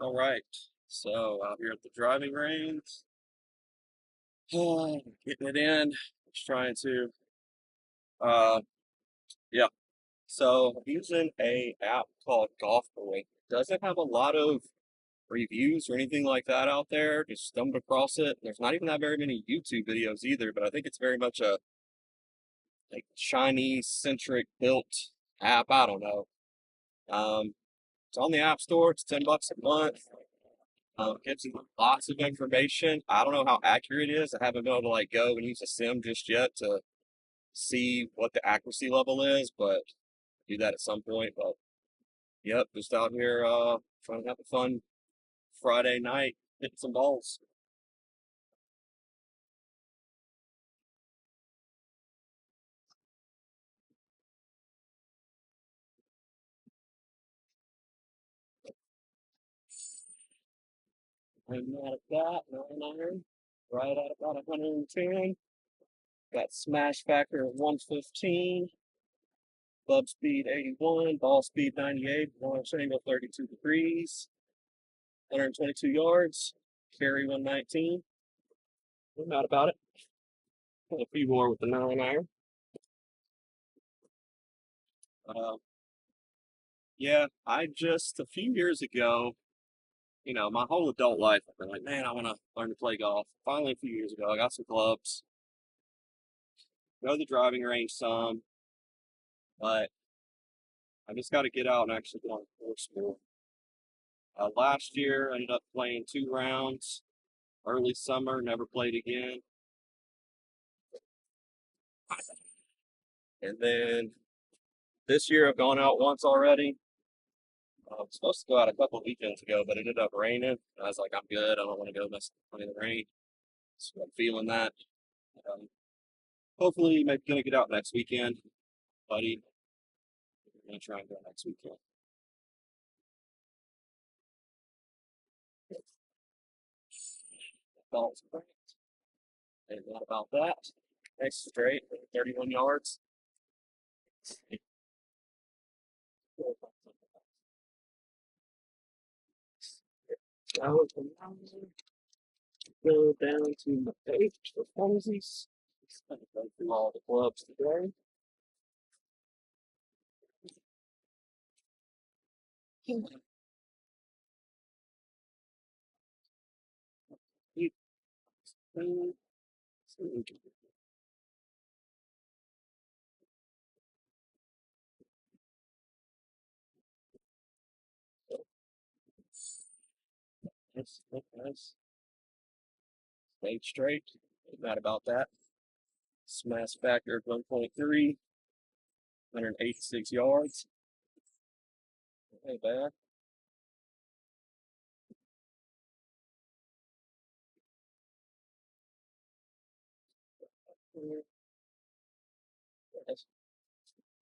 All right. So out here at the driving range, getting it in. Just trying to, uh, yeah. So I'm using a app called Golf Boy. It doesn't have a lot of reviews or anything like that out there. Just stumbled across it. There's not even that very many YouTube videos either, but I think it's very much a like Chinese centric built app. I don't know. Um, it's on the App Store. It's $10 a month. Gives you lots of information. I don't know how accurate it is. I haven't been able to like go and use a sim just yet to see what the accuracy level is, but do that at some point. But yep, just out here trying to have a fun Friday night, hitting some balls. I'm out of that, 9 iron, right at about 110. Got smash factor of 115, club speed 81, ball speed 98, launch angle 32 degrees, 122 yards, carry 119. I'm not about it. A few more with the 9 iron. Uh, yeah, I just a few years ago, my whole adult life, I've been like, man, I want to learn to play golf. Finally, a few years ago, I got some clubs, go to the driving range some, but I just got to get out and actually go on course more. Last year, I ended up playing 2 rounds. Early summer, never played again. And then this year, I've gone out once already. I was supposed to go out a couple of weekends ago, but it ended up raining. I was like, I'm good. I don't want to go mess in the rain. So I'm feeling that. Um, Hopefully, maybe gonna get out next weekend, buddy. We're gonna try and go next weekend. Ball's great. And not about that. Nice straight, 31 yards. That was the go down to the page for funsies. Just gonna go through all the clubs today. Nice. Stayed straight. Not about that. Smash factor of 1.3, 186 yards. Ain't bad.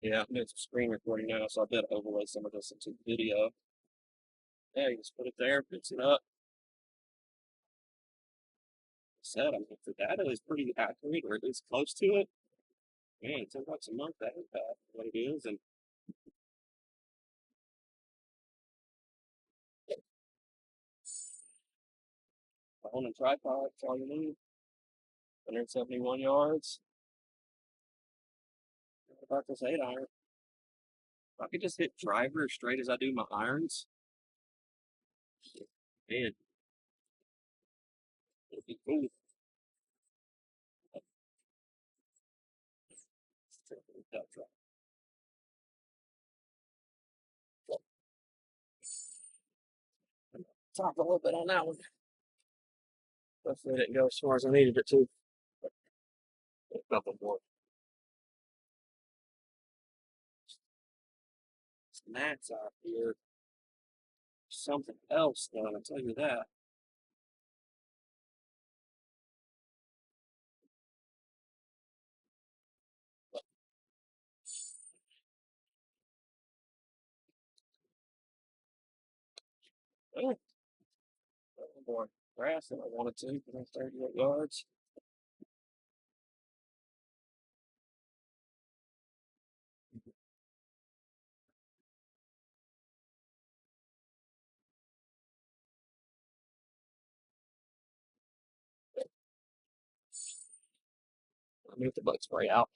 Yeah, I'm doing some screen recording now, so I did overlay some of this into video. Yeah, you just put it there, fix it up. Said, I mean, if the data is pretty accurate, or at least close to it, man, $10 a month, that ain't bad for what it is. And phone and tripod, that's all you need. 171 yards. What about this 8 iron? If I could just hit driver as straight as I do my irons, man, it'd be cool. Talk a little bit on that one. Hopefully, it didn't go as far as I needed it to. A couple more. Gnats out here. Something else, though, I'll tell you that. Oh, a little more grass than I wanted to, 38 yards. move the bug spray out.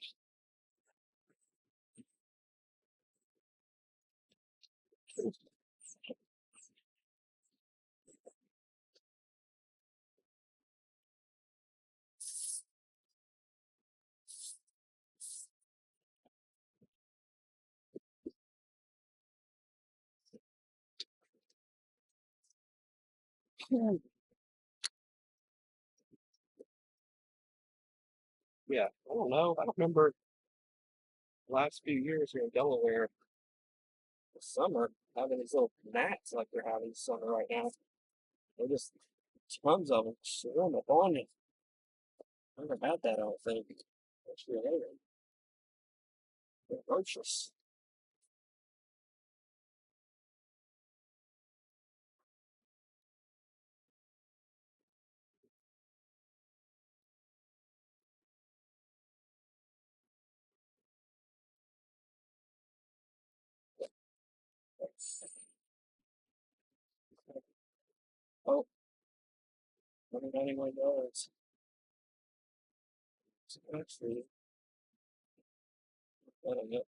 Yeah, I don't know. I don't remember the last few years here in Delaware, the summer, having these little gnats like they're having this summer right now. They're just tons of them swarm up on you. I never had that, I don't think. Actually, they're ferocious. Oh, 191 yards. So actually, I don't know.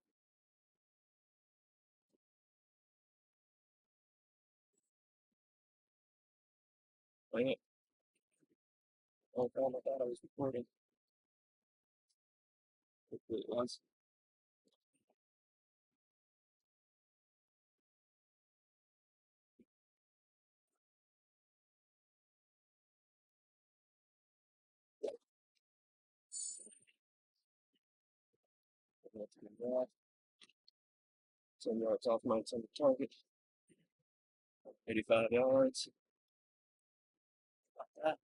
Dang it. Oh, God, I thought I was recording. Hopefully it was. That's good. Yeah. 10 yards off my intended target. 85 yards. Like that.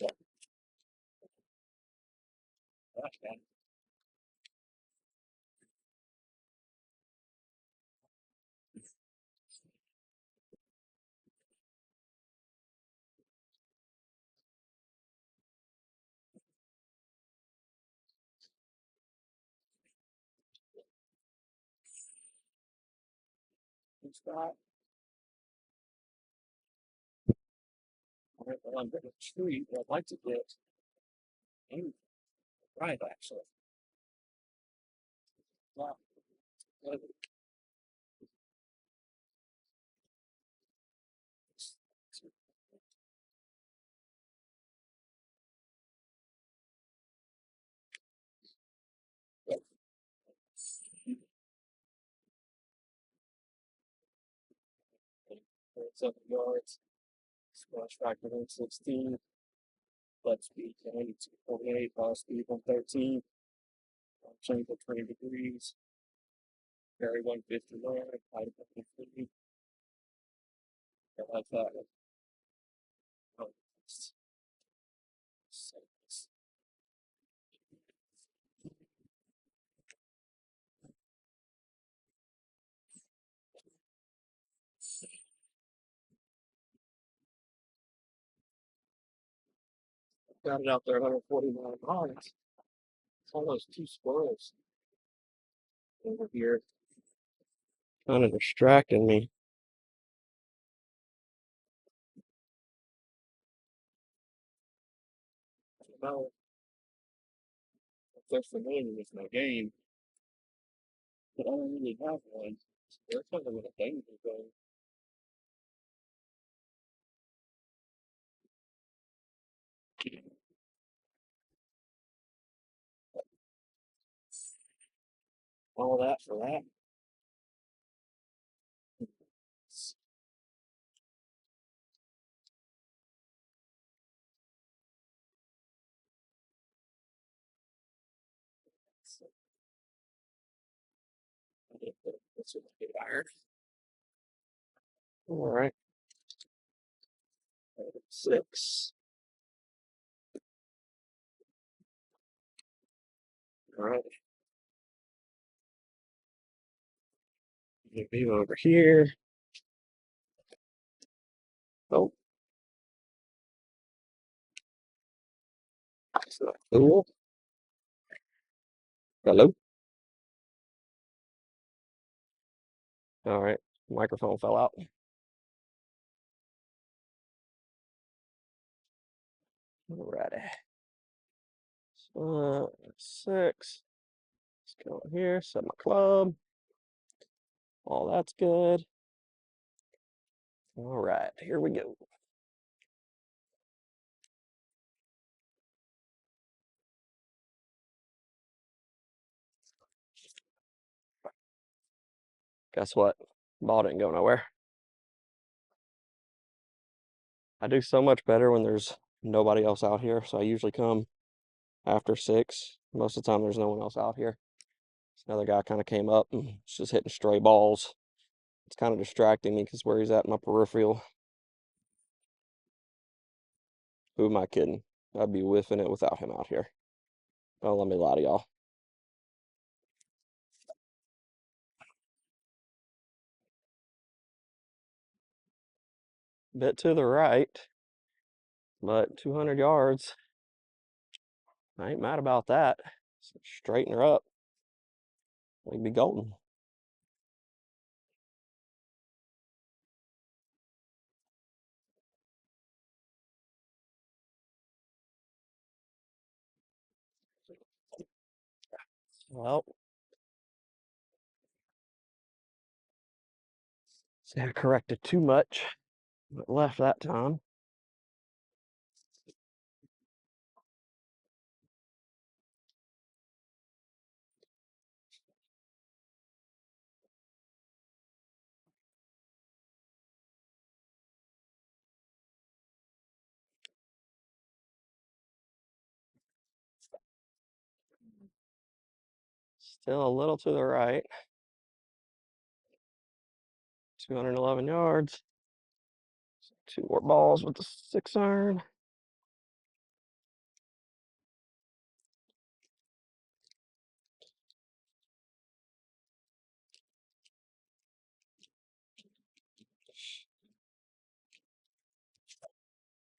Yeah, that's bad. It's got. Alright, well, I'm going to tree, but I'd like to get in right, actually. Wow. Yep. 7 yards. Splash factor 116. Flex speed 92.8. Ball speed 113. Change of 20 degrees. Carry 159. Height 150. I like that one. Oh, got it out there 149 miles. It's almost two squirrels over here. Kind of distracting me. I don't know if they're familiar with my game, but I don't really have one. So they're kind of in a danger zone. All that for that. So, this would be iron. All right. 6. All right. Move over here. Oh, that's not cool. Hello? All right. Microphone fell out. Alrighty. 6. Let's go in here, set my club. All that's good. All right, here we go. Guess what? Ball didn't go nowhere. I do so much better when there's nobody else out here, so I usually come after 6. Most of the time, there's no one else out here. Another guy kind of came up and was just hitting stray balls. It's kind of distracting me because where he's at in my peripheral. Who am I kidding? I'd be whiffing it without him out here. Don't let me lie to y'all. Bit to the right, but 200 yards. I ain't mad about that. Straighten her up. We'd be golden. Well, see, I corrected too much, but left that time. Still a little to the right. 211 yards. 2 more balls with the 6-iron.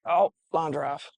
Oh, line drive.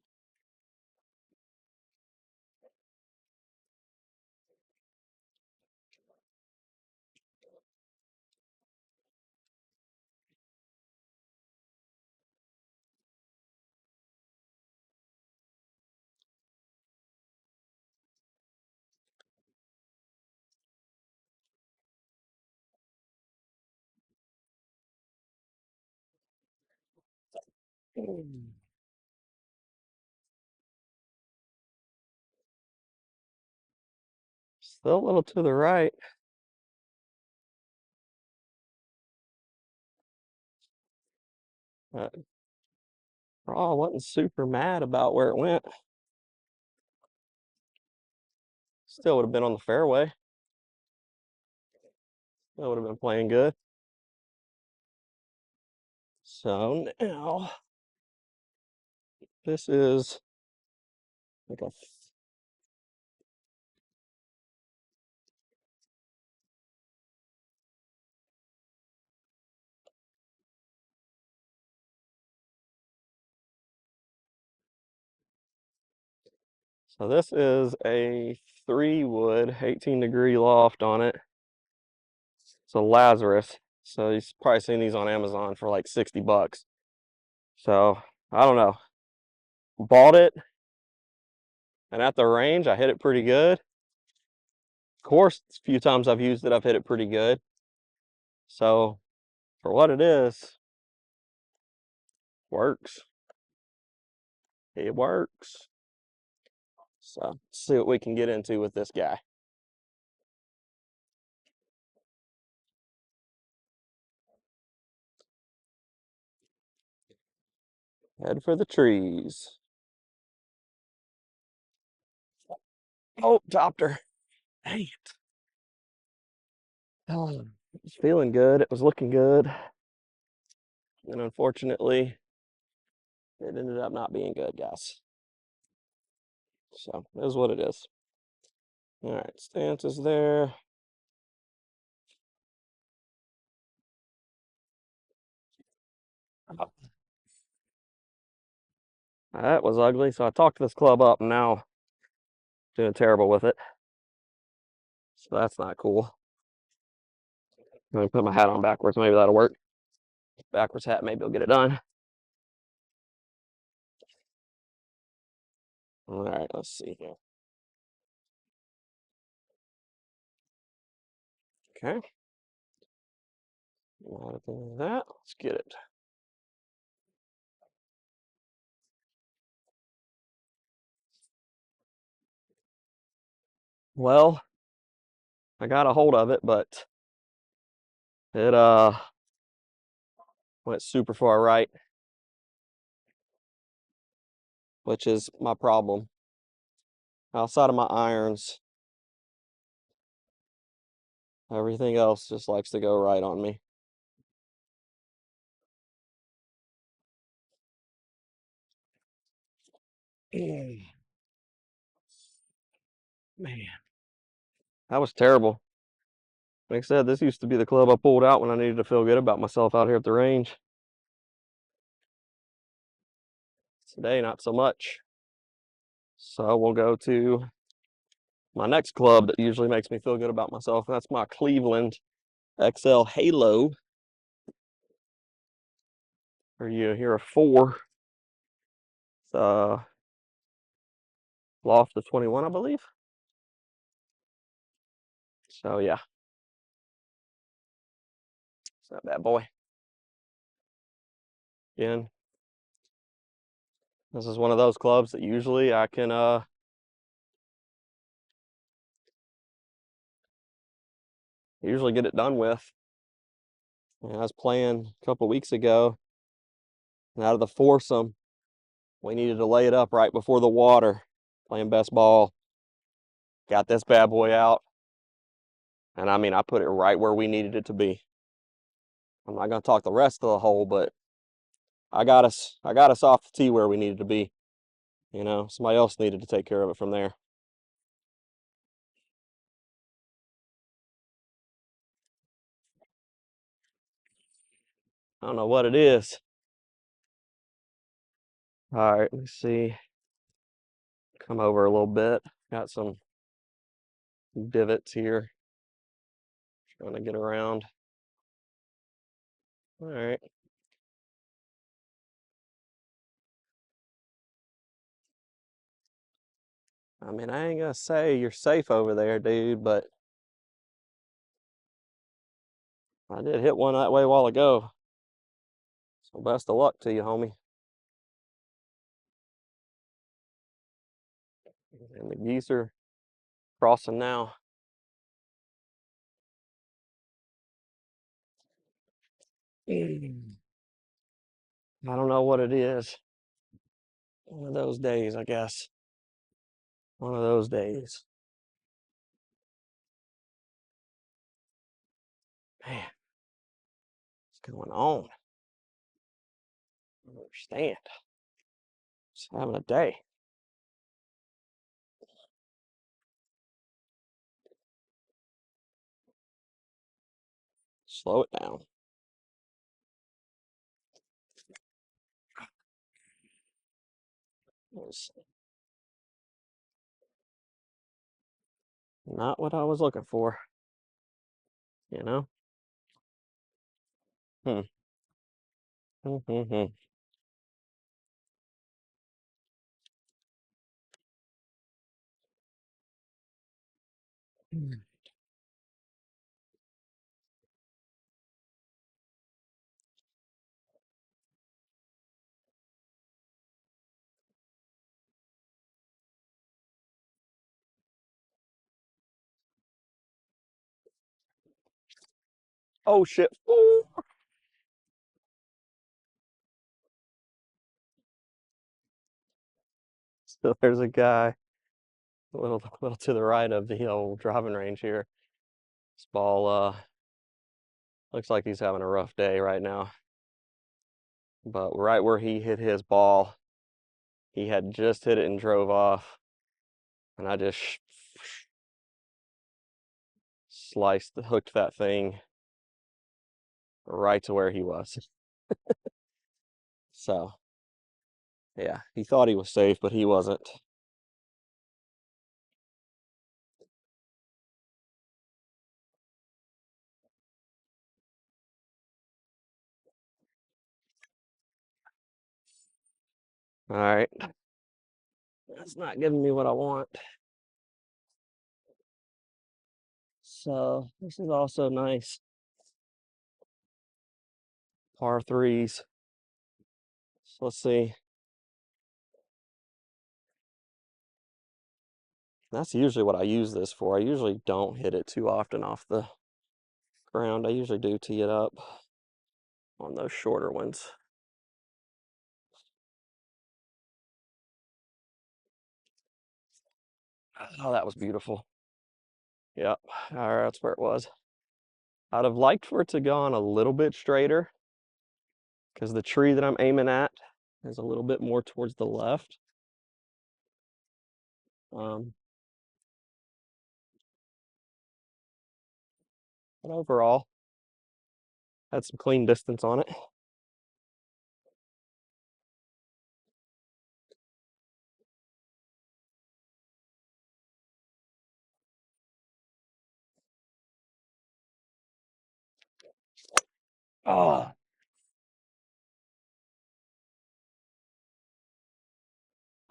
Still a little to the right. But I wasn't super mad about where it went. Still would have been on the fairway. Still would have been playing good. So now, this is like a So this is a 3-wood, 18-degree loft on it. It's a Lazarus. So you've probably seen these on Amazon for like 60 bucks. So I don't know. Bought it, and at the range, I hit it pretty good. Of course, a few times I've used it, I've hit it pretty good. So for what it is, works. It works. So let's see what we can get into with this guy. Head for the trees. Oh, topped her. Dang it. Oh, it was feeling good. It was looking good. And unfortunately, it ended up not being good, guys. So it is what it is. All right, stance is there. That was ugly. So I talked this club up and now doing terrible with it. So that's not cool. Let me put my hat on backwards. Maybe that'll work. Backwards hat, maybe will get it done. All right, let's see here. Okay. That. Let's get it. Well, I got a hold of it, but it went super far right, which is my problem. Outside of my irons, everything else just likes to go right on me. Man, that was terrible. Like I said, this used to be the club I pulled out when I needed to feel good about myself out here at the range. Today, not so much. So we'll go to my next club that usually makes me feel good about myself. That's my Cleveland XL Halo. Or you hear a 4. It's loft of 21, I believe. So yeah, it's that bad boy. Again, this is one of those clubs that usually I can usually get it done with. I was playing a couple weeks ago, and out of the foursome, we needed to lay it up right before the water, playing best ball. Got this bad boy out, and I mean, I put it right where we needed it to be. I'm not gonna talk the rest of the hole, but I got us off the tee where we needed to be. You know, somebody else needed to take care of it from there. I don't know what it is. All right, let's see. Come over a little bit. Got some divots here. Trying to get around. All right. I mean, I ain't gonna say you're safe over there, dude, but I did hit one that way a while ago. So best of luck to you, homie. And the geese are crossing now. I don't know what it is. One of those days, I guess. One of those days. Man, what's going on? I don't understand. Just having a day. Slow it down. It was not what I was looking for. You know? Hmm. Oh shit. Ooh. So there's a guy a little to the right of the old driving range here. This ball looks like he's having a rough day right now. But right where he hit his ball, he had just hit it and drove off. And I just hooked that thing right to where he was. So, yeah, he thought he was safe, but he wasn't. All right. That's not giving me what I want. So this is also nice. Par threes. So let's see. That's usually what I use this for. I usually don't hit it too often off the ground. I usually do tee it up on those shorter ones. Oh, that was beautiful. Yep. All right, that's where it was. I'd have liked for it to go on a little bit straighter because the tree that I'm aiming at is a little bit more towards the left. But overall, had some clean distance on it. Oh,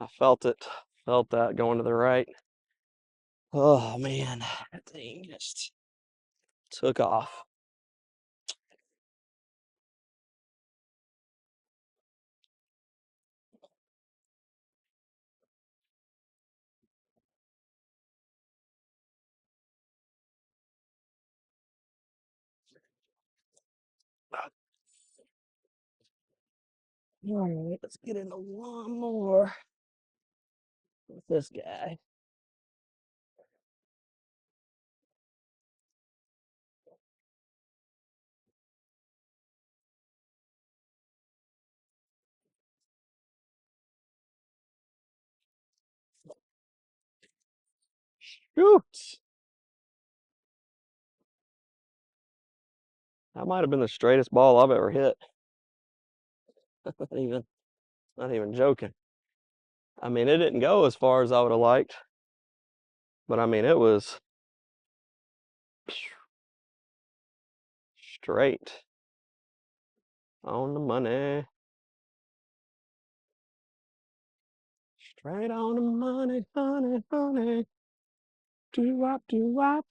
I felt it. Felt that going to the right. Oh man, that thing just took off. All right, let's get into one more with this guy. Shoot! That might have been the straightest ball I've ever hit. Not even joking. I mean, it didn't go as far as I would have liked, but I mean, it was straight on the money. Straight on the money, honey, honey. Do-wop, do-wop.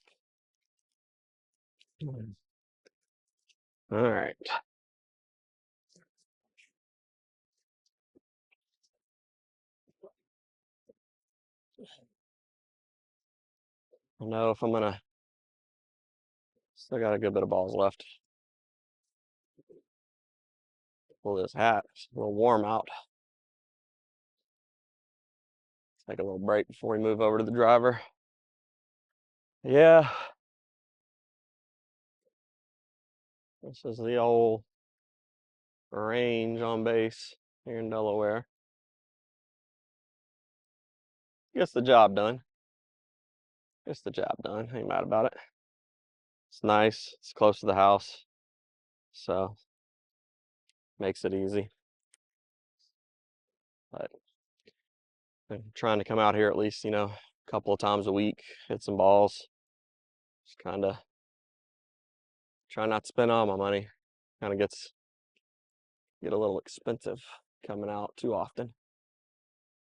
All right. I don't know if I'm gonna. Still got a good bit of balls left. Pull this hat. It's a little warm out. Take a little break before we move over to the driver. Yeah. This is the old range on base here in Delaware. Gets the job done. Gets the job done. Ain't mad about it. It's nice. It's close to the house. So makes it easy. But I'm trying to come out here at least, a couple of times a week, hit some balls. Just kind of try not to spend all my money. Kind of get a little expensive coming out too often.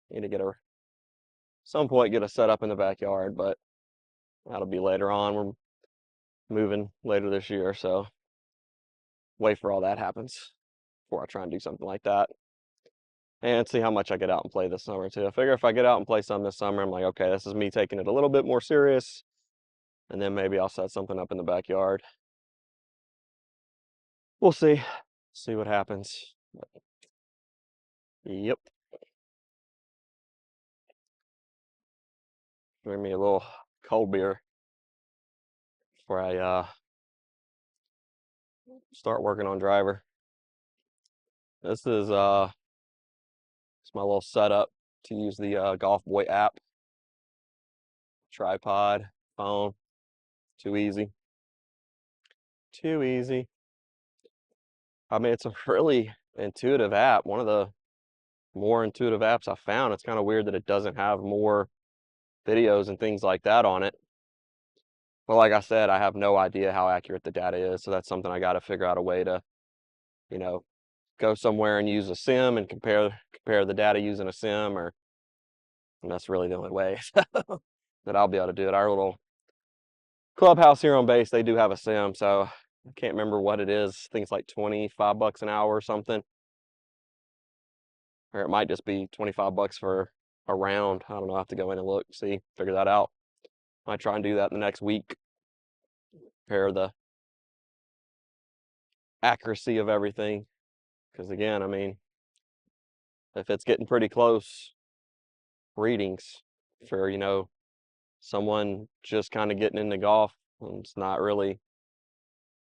Need to some point get a setup in the backyard, but that'll be later on. We're moving later this year, so wait for all that happens before I try and do something like that. And see how much I get out and play this summer too. I figure if I get out and play some this summer, I'm like, okay, this is me taking it a little bit more serious. And then maybe I'll set something up in the backyard. We'll see. See what happens. Yep. Bring me a little cold beer before I start working on driver. This is it's my little setup to use the Golf Boy app. Tripod, phone, too easy. Too easy. I mean, it's a really intuitive app. One of the more intuitive apps I found. It's kind of weird that it doesn't have more videos and things like that on it. But like I said, I have no idea how accurate the data is. So that's something I got to figure out a way to, you know, go somewhere and use a sim and compare the data using a sim, and that's really the only way that I'll be able to do it. Our little clubhouse here on base, they do have a sim, so I can't remember what it is. I think it's like $25 an hour or something. Or it might just be $25 for a round. I don't know. I have to go in and look, see, figure that out. Might try and do that in the next week. Compare the accuracy of everything. Because again, I mean, if it's getting pretty close readings for, someone just kind of getting into golf and it's not really,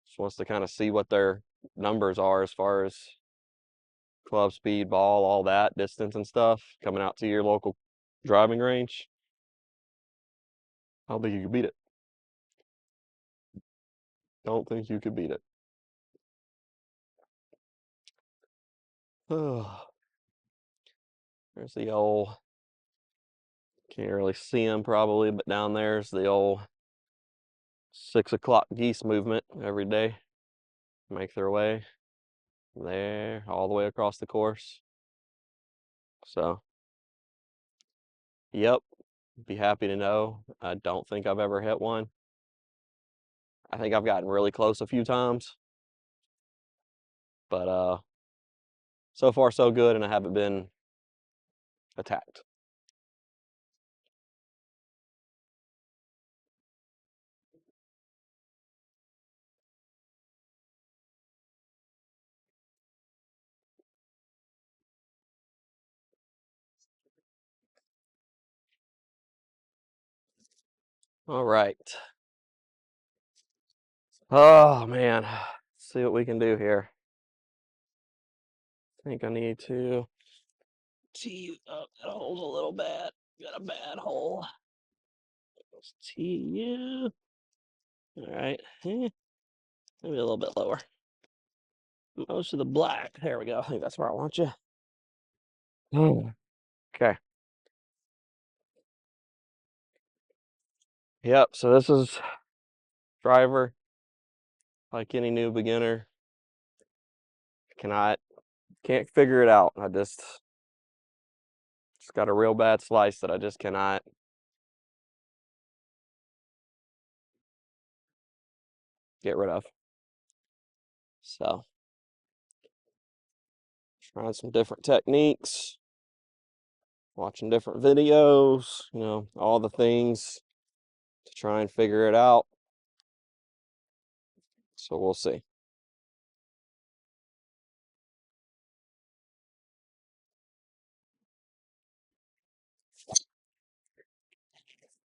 just wants to kind of see what their numbers are as far as club speed, ball, all that, distance and stuff, coming out to your local driving range, I don't think you could beat it. Don't think you could beat it. Oh, there's the old, can't really see them probably, but down there's the old 6 o'clock geese movement every day. Make their way there all the way across the course. So, yep, be happy to know. I don't think I've ever hit one. I think I've gotten really close a few times, but so far so good, and I haven't been attacked. All right. Oh man, let's see what we can do here. I think I need to tee up. That hole's a little bad. Got a bad hole. Let's tee you. All right. Maybe a little bit lower. Most of the black. There we go. I think that's where I want you. Okay. Yep. So this is driver. Like any new beginner, can't figure it out. I just got a real bad slice that I just cannot get rid of. So, trying some different techniques, watching different videos, all the things to try and figure it out. So we'll see.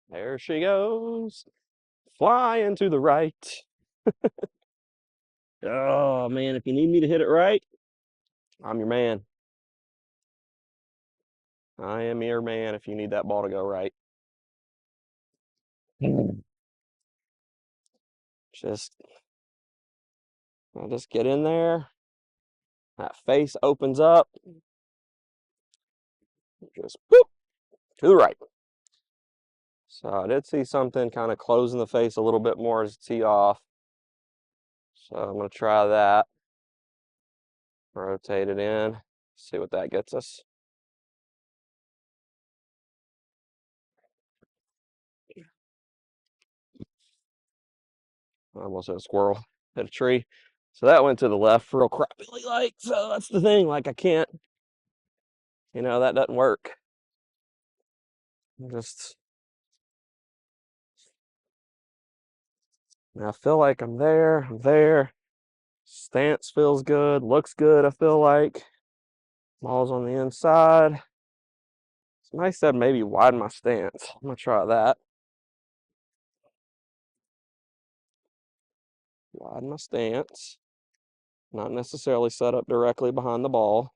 There she goes, flying to the right. Oh man, if you need me to hit it right, I'm your man. I am your man if you need that ball to go right. I'll just get in there. That face opens up. Just boop to the right. So I did see something kind of closing the face a little bit more as tee off. So I'm going to try that. Rotate it in. See what that gets us. I almost hit a squirrel. Hit a tree. So that went to the left real crappily like. So that's the thing. Like I can't, that doesn't work. I feel like I'm there. I'm there. Stance feels good. Looks good, I feel like. Ball's on the inside. Somebody said maybe widen my stance. I'm going to try that. Widen my stance. Not necessarily set up directly behind the ball.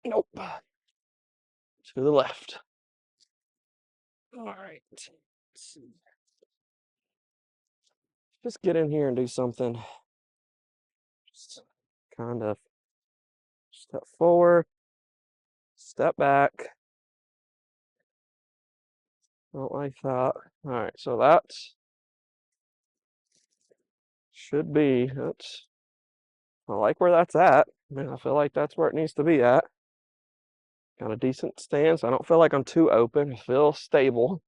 Nope. To the left. All right. Just get in here and do something. Just kind of step forward, step back, Don't like that. All right, so that's should be, that's, I like where that's at. I mean, I feel like that's where it needs to be at. Got a decent stance. I don't feel like I'm too open. I feel stable.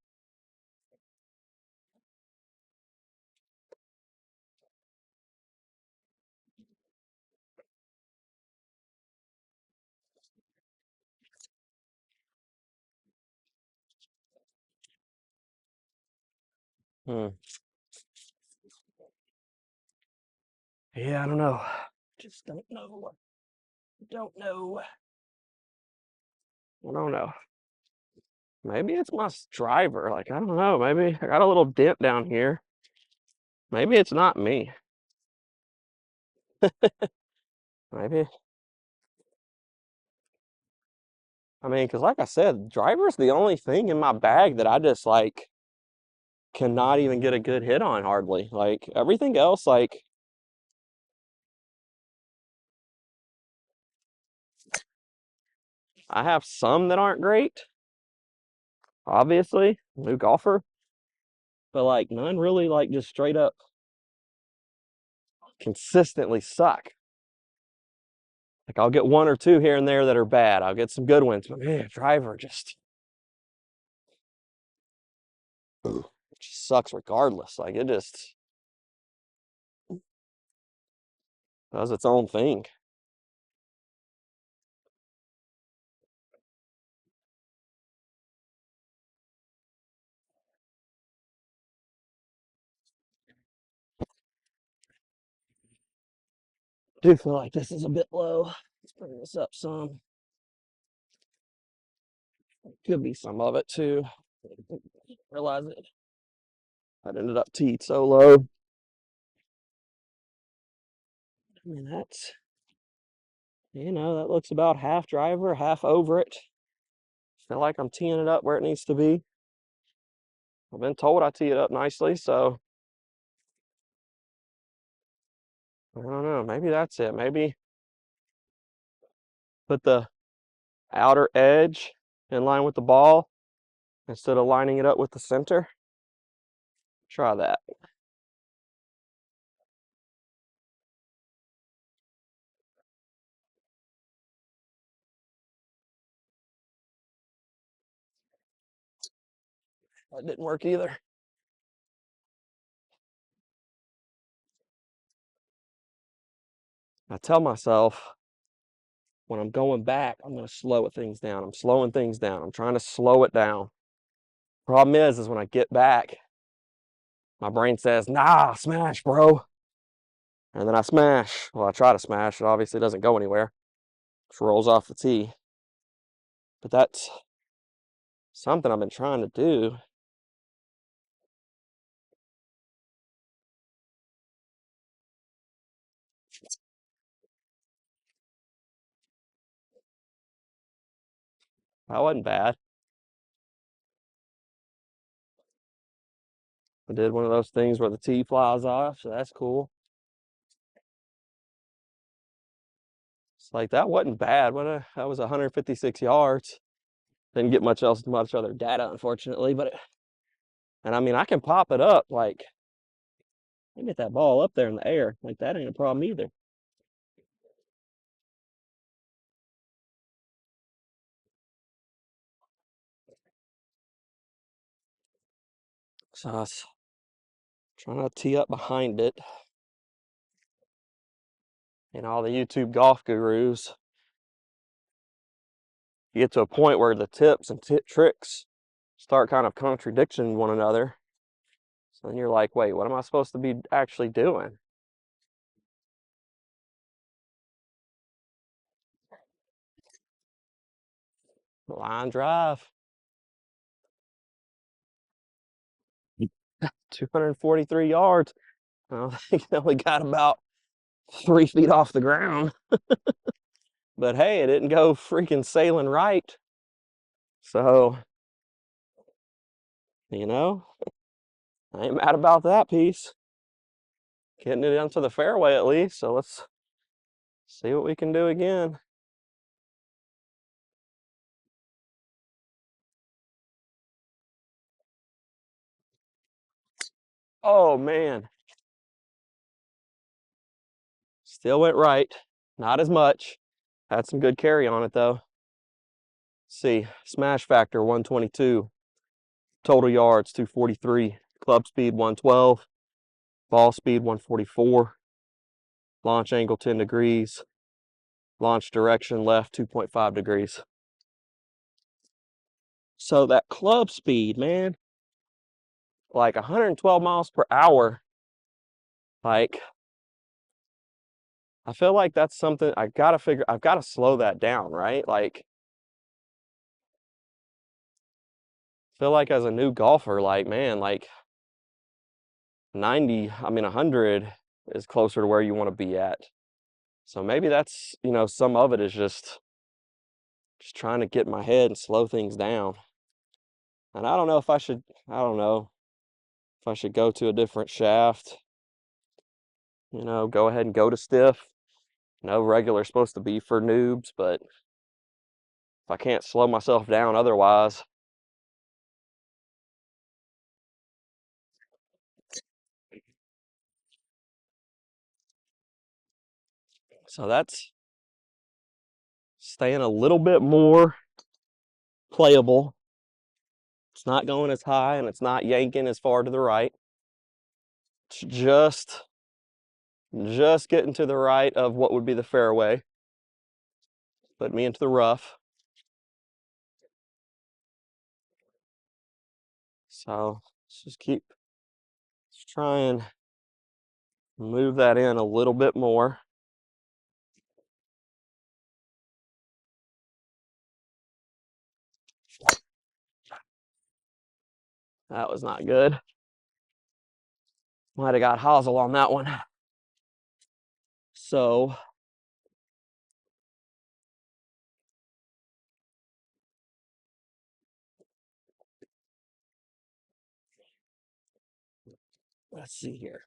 Hmm. Yeah, I don't know. Just don't know. Don't know. I don't know. Maybe it's my driver. Like, I don't know. Maybe I got a little dent down here. Maybe it's not me. Maybe. I mean, because like I said, driver's the only thing in my bag that I just like cannot even get a good hit on hardly. Like everything else, like I have some that aren't great, obviously, new golfer, but like none really like just straight up consistently suck. Like I'll get one or two here and there that are bad. I'll get some good ones, but man, driver just sucks regardless. Like it just does its own thing. Do feel like this is a bit low. Let's bring this up some. Could be some of it too. Realize it. That ended up teed so low. I mean, that's, that looks about half driver, half over it. Feel like I'm teeing it up where it needs to be. I've been told I tee it up nicely, so I don't know. Maybe that's it. Maybe put the outer edge in line with the ball instead of lining it up with the center. Try that. That didn't work either. I tell myself when I'm going back, I'm going to slow things down. I'm slowing things down. I'm trying to slow it down. Problem is when I get back, my brain says, nah, smash, bro. And then I smash. Well, I try to smash. It obviously doesn't go anywhere. Just rolls off the tee. But that's something I've been trying to do. That wasn't bad. I did one of those things where the tee flies off, so that's cool. It's like that wasn't bad. That was 156 yards. Didn't get much other data, unfortunately. And I mean, I can pop it up like I can get that ball up there in the air. Like that ain't a problem either. So I was trying to tee up behind it. And all the YouTube golf gurus, you get to a point where the tips and tricks start kind of contradicting one another. So then you're like, wait, what am I supposed to be actually doing? Line drive. 243 yards. I think it only got about 3 feet off the ground. But hey, it didn't go freaking sailing right. So, I ain't mad about that piece. Getting it into the fairway at least. So let's see what we can do again. Oh man. Still went right. Not as much. Had some good carry on it though. Let's see. Smash factor 122. Total yards 243. Club speed 112. Ball speed 144. Launch angle 10 degrees. Launch direction left 2.5 degrees. So that club speed, man, like 112 miles per hour, like I feel like that's something I've got to slow that down, right? Like feel like as a new golfer, like man, like 90, I mean 100 is closer to where you want to be at. So maybe that's, some of it is just trying to get in my head and slow things down. And I don't know if I should, I don't know if I should go to a different shaft, go ahead and go to stiff. Regular's supposed to be for noobs, but if I can't slow myself down otherwise. So that's staying a little bit more playable. It's not going as high and it's not yanking as far to the right. It's just getting to the right of what would be the fairway. Put me into the rough. So let's just try and move that in a little bit more. That was not good. Might have got hosel on that one. So let's see here.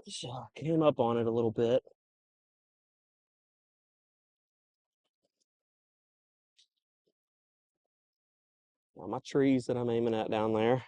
So came up on it a little bit. Well, my trees that I'm aiming at down there.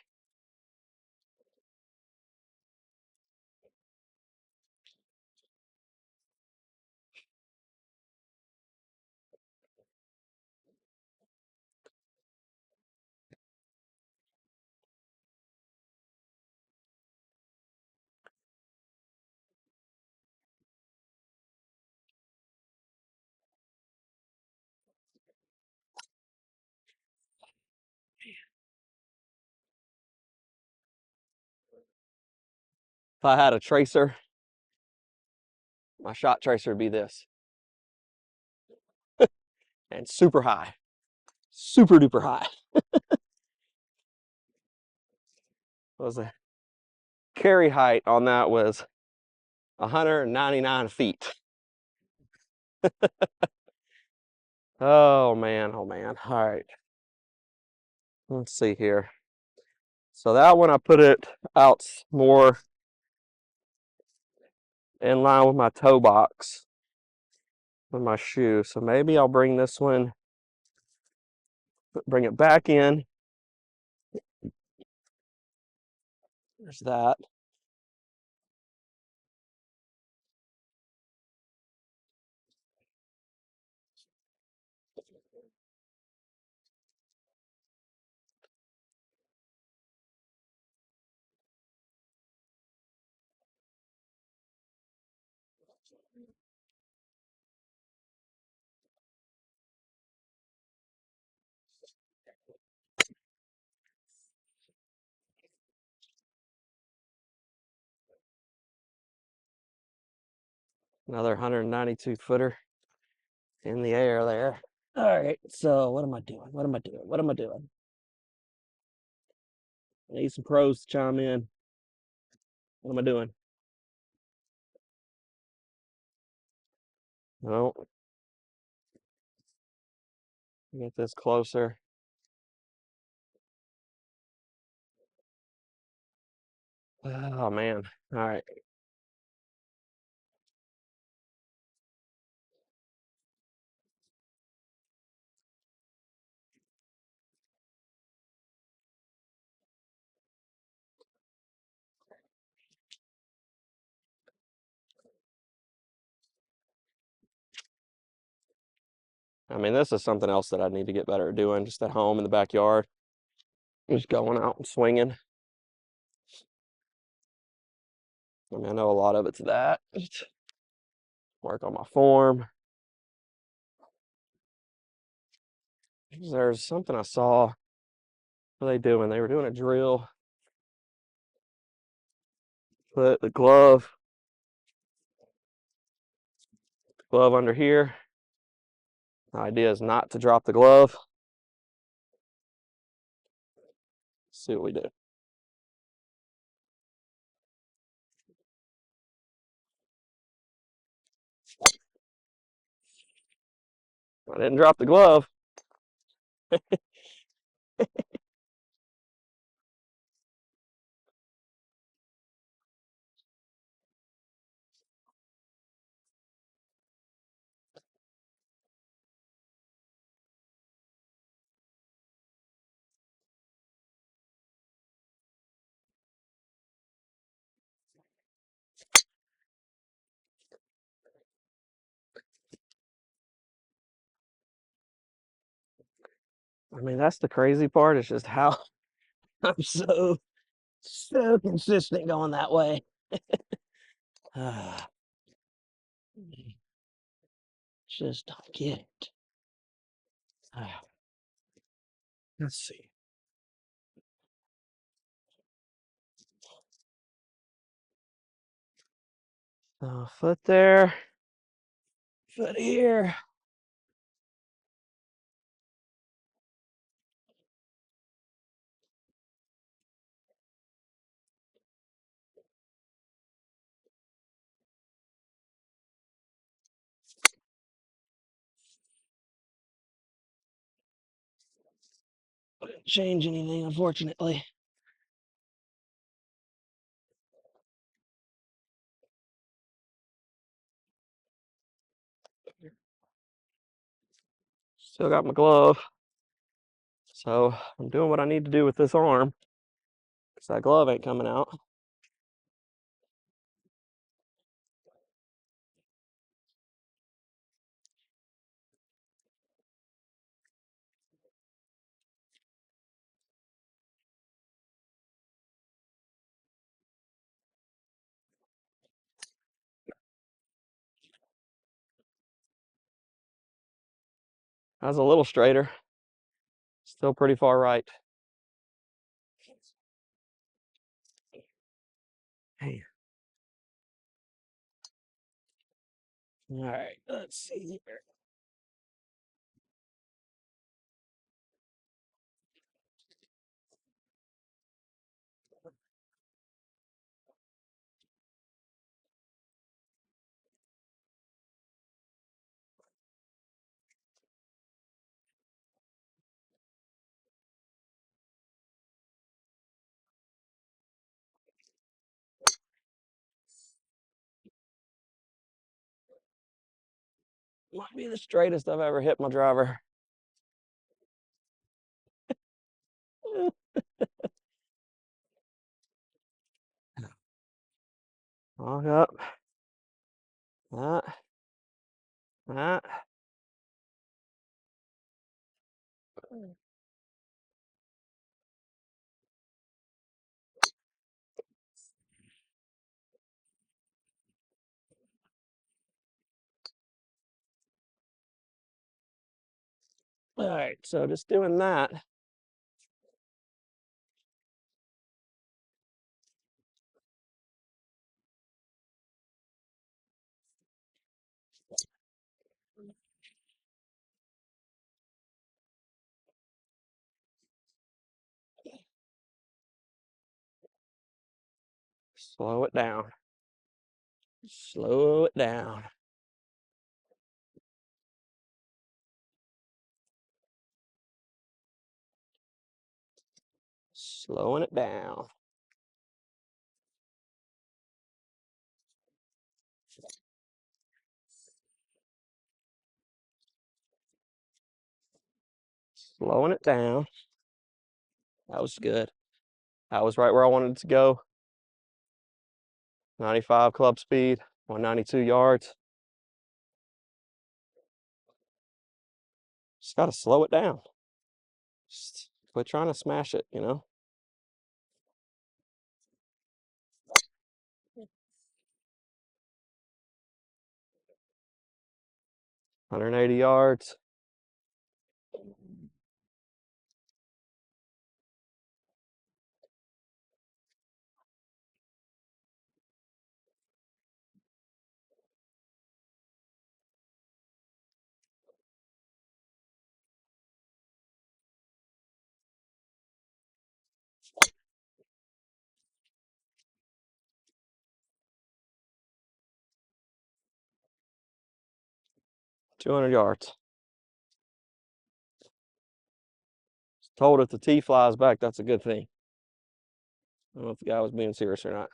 If I had a tracer, my shot tracer would be this. And super high. Super duper high. Was the carry height on that was 199 feet. Oh man, oh man. All right. Let's see here. So that one I put it out more in line with my toe box with my shoe. So maybe I'll bring this one, bring it back in. There's that. Another 192 footer in the air there. All right, so what am I doing? What am I doing? What am I doing? I need some pros to chime in. What am I doing? No. Get this closer. Oh man. All right. I mean, this is something else that I need to get better at doing, just at home in the backyard. Just going out and swinging. I mean, I know a lot of it's that. Just work on my form. There's something I saw. What are they doing? They were doing a drill. Put the glove under here. The idea is not to drop the glove. Let's see what we do. I didn't drop the glove. I mean, that's the crazy part. It's just how I'm so consistent going that way. Just don't get it. Let's see. Foot there, foot here. Didn't change anything, unfortunately. Still got my glove. So I'm doing what I need to do with this arm because that glove ain't coming out. That's a little straighter. Still pretty far right. Hey. All right, let's see here. Might be the straightest I've ever hit my driver. Walk up. That. All right, so just doing that. Slow it down. Slow it down. Slowing it down. Slowing it down. That was good. That was right where I wanted it to go. 95 club speed, 192 yards. Just got to slow it down. Just quit trying to smash it, you know? $180 yards. $200 yards. Told if the tee flies back, that's a good thing. I don't know if the guy was being serious or not.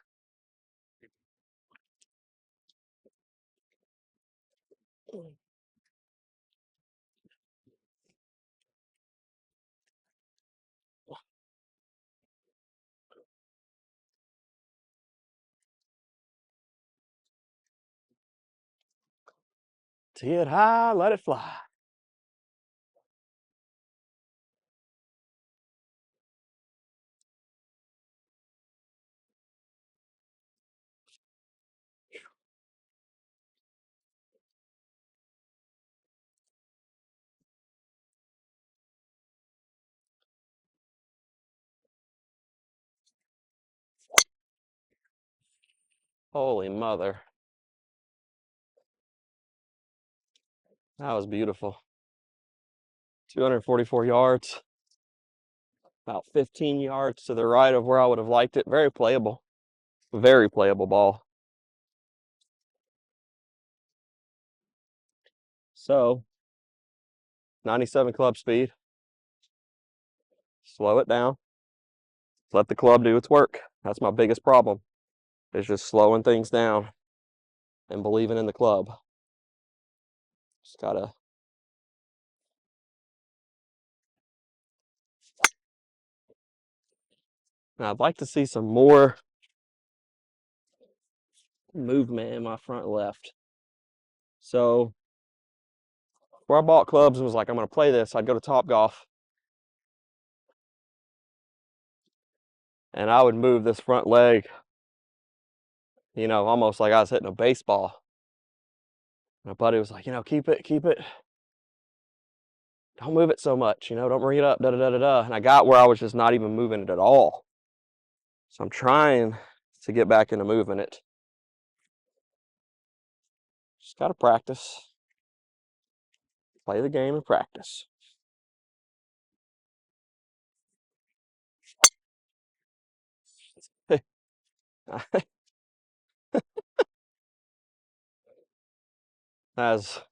Tee it high, let it fly. Holy mother. That was beautiful. 244 yards. About 15 yards to the right of where I would have liked it. Very playable. Very playable ball. So, 97 club speed. Slow it down. Let the club do its work. That's my biggest problem. Is just slowing things down and believing in the club. Just gotta. Now I'd like to see some more movement in my front left. So, where I bought clubs and was like, I'm gonna play this, I'd go to Topgolf and I would move this front leg, you know, almost like I was hitting a baseball. My buddy was like, keep it. Don't move it so much, don't bring it up, da da da da da. And I got where I was just not even moving it at all. So I'm trying to get back into moving it. Just gotta practice. Play the game and practice. Has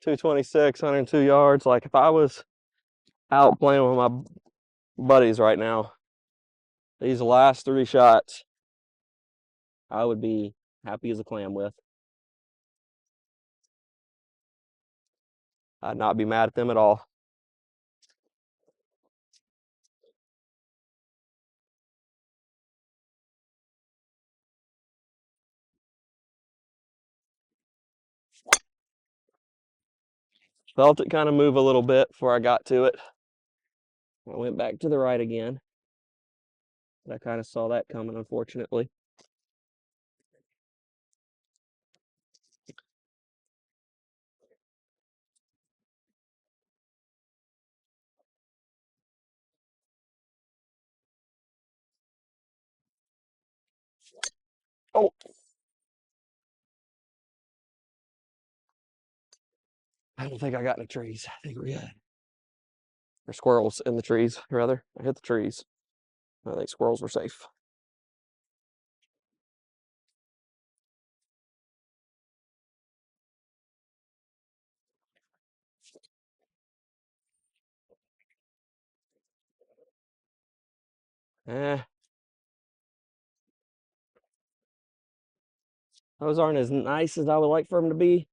226, 102 yards. Like if I was out playing with my buddies right now, these last 3 shots, I would be happy as a clam with. I'd not be mad at them at all. Felt it kind of move a little bit before I got to it. I went back to the right again. I kind of saw that coming, unfortunately. Oh. I don't think I got any trees. I think we're good. Or squirrels in the trees, rather. I hit the trees. I think squirrels were safe. Those aren't as nice as I would like for them to be.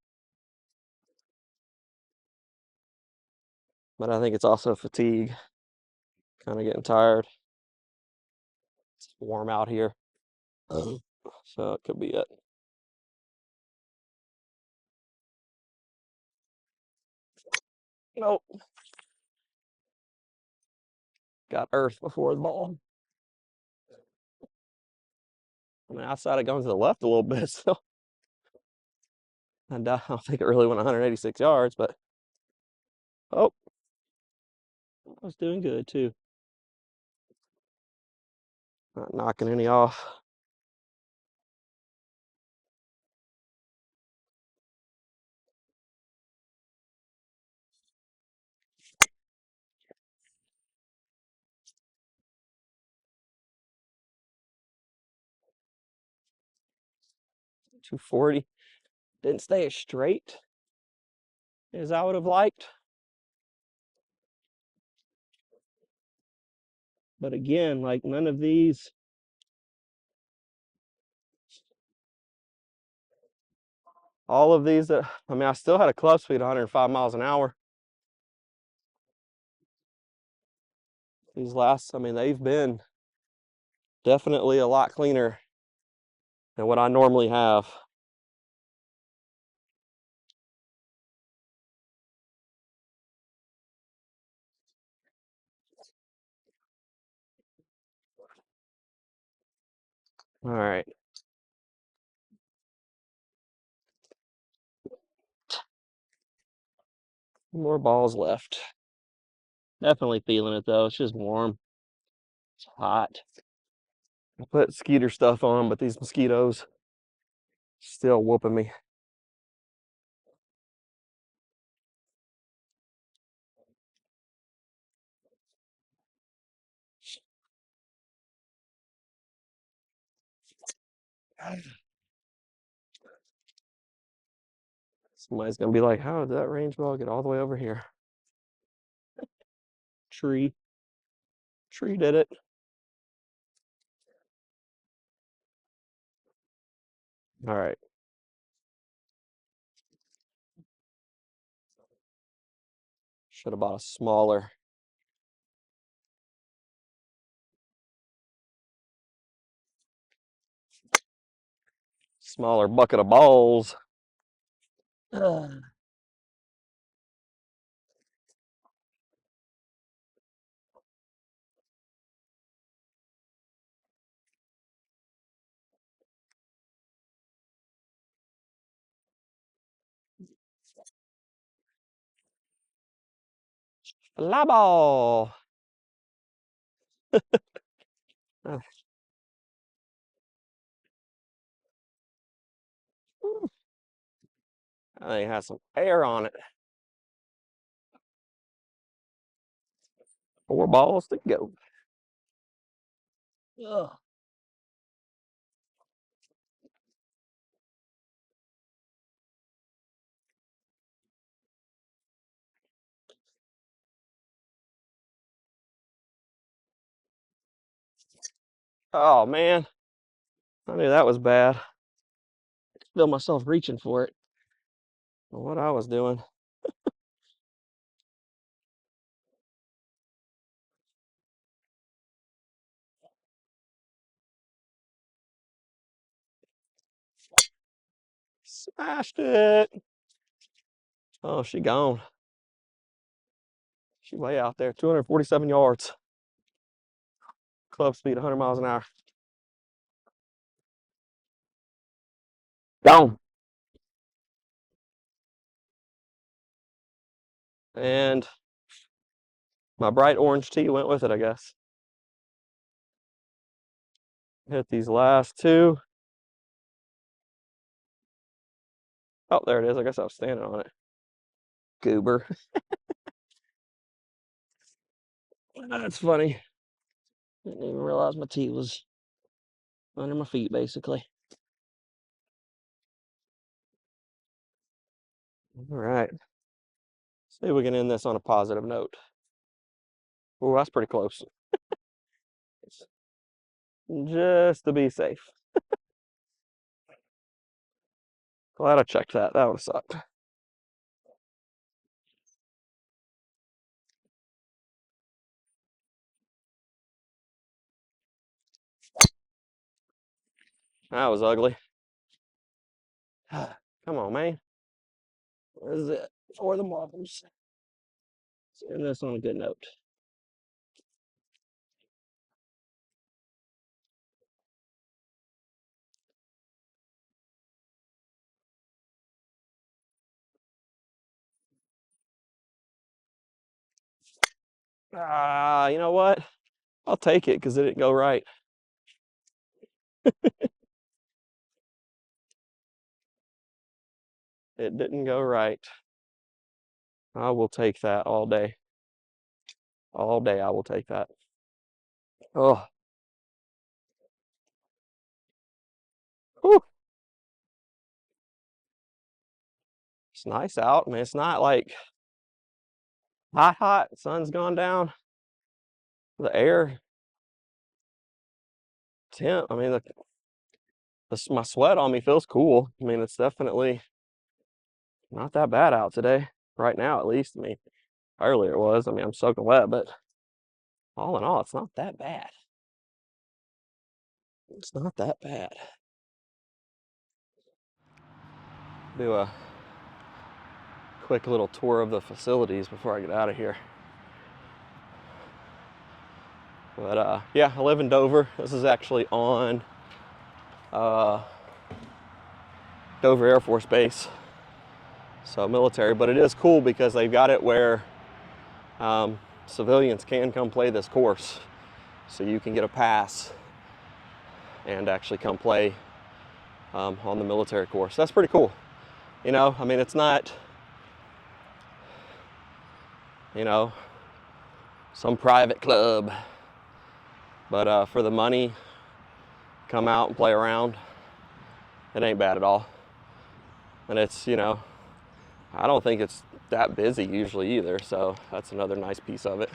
But I think it's also fatigue. Kind of getting tired. It's warm out here. So it could be it. Nope. Got earth before the ball. I mean, outside it going to the left a little bit, so I don't think it really went 186 yards, but oh, I was doing good too. Not knocking any off. .240. Didn't stay as straight as I would have liked. But again, like none of these, all of these that, I mean, I still had a club speed of 105 miles an hour. These last, I mean, they've been definitely a lot cleaner than what I normally have. All right. More balls left. Definitely feeling it though. It's just warm. It's hot. I put skeeter stuff on, but these mosquitoes still whooping me. Somebody's gonna be like, how did that range ball get all the way over here? Tree. Tree did it. All right. Should have bought a smaller. Smaller bucket of balls. Fly ball. Uh, I think it has some air on it. 4 balls to go. Ugh. Oh man, I knew that was bad. Feel myself reaching for it. What I was doing. Smashed it. Oh, she gone. She way out there. 247 yards. Club speed 100 miles an hour. Gone. And my bright orange tee went with it, I guess. Hit these last 2. Oh, there it is. I guess I was standing on it. Goober. That's funny. Didn't even realize my tee was under my feet, basically. All right. See if we can end this on a positive note. Oh, that's pretty close. Just to be safe. Glad I checked that. That would have sucked. That was ugly. Come on, man. Where is it? For the marbles. Let's end this on a good note. You know what? I'll take it because it didn't go right. It didn't go right. I will take that all day. All day I will take that. Oh, whew. It's nice out. I mean, it's not like hot. The sun's gone down. The air temp, I mean, my sweat on me feels cool. I mean, it's definitely not that bad out today. Right now, at least. I mean, earlier it was. I mean, I'm soaking wet, but all in all, it's not that bad. It's not that bad. Do a quick little tour of the facilities before I get out of here. But yeah, I live in Dover. This is actually on Dover Air Force Base, so military. But it is cool because they've got it where civilians can come play this course, so you can get a pass and actually come play on the military course. That's pretty cool. You know, I mean, it's not, you know, some private club, but for the money, come out and play around. It ain't bad at all. And it's, you know, I don't think it's that busy usually either, so that's another nice piece of it.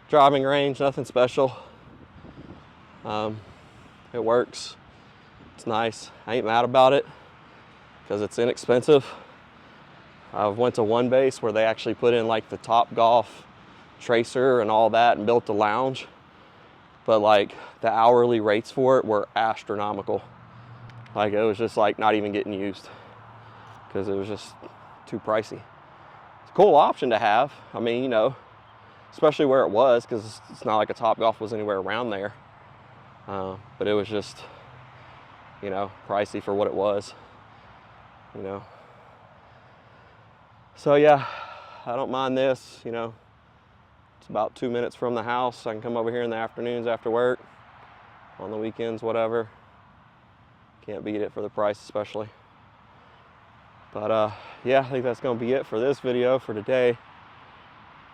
Driving range, nothing special. It works. It's nice. I ain't mad about it because it's inexpensive. I've went to one base where they actually put in like the Top Golf tracer and all that and built the lounge, but like the hourly rates for it were astronomical. Like it was just like not even getting used because it was just too pricey. It's a cool option to have. I mean, you know, especially where it was, because it's not like a Top Golf was anywhere around there. But it was just, you know, pricey for what it was, you know. So yeah, I don't mind this, you know. It's about 2 minutes from the house. I can come over here in the afternoons after work, on the weekends, whatever. Can't beat it for the price especially. But yeah, I think that's gonna be it for this video for today.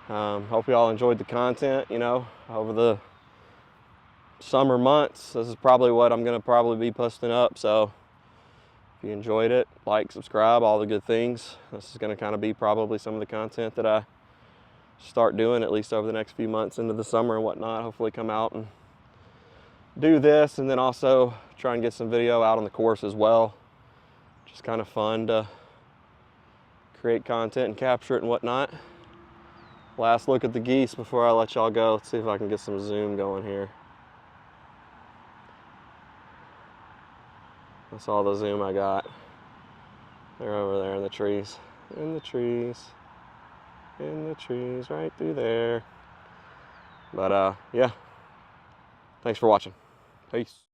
Hope you all enjoyed the content, you know, over the summer months. This is probably what I'm gonna probably be posting up. So if you enjoyed it, like, subscribe, all the good things. This is gonna kind of be probably some of the content that I start doing at least over the next few months into the summer and whatnot. Hopefully come out and do this, and then also try and get some video out on the course as well. Just kind of fun to create content and capture it and whatnot. Last look at the geese before I let y'all go. Let's see if I can get some zoom going here. That's all the zoom I got. They're over there in the trees. In the trees. In the trees, right through there. But yeah. Thanks for watching. Peace.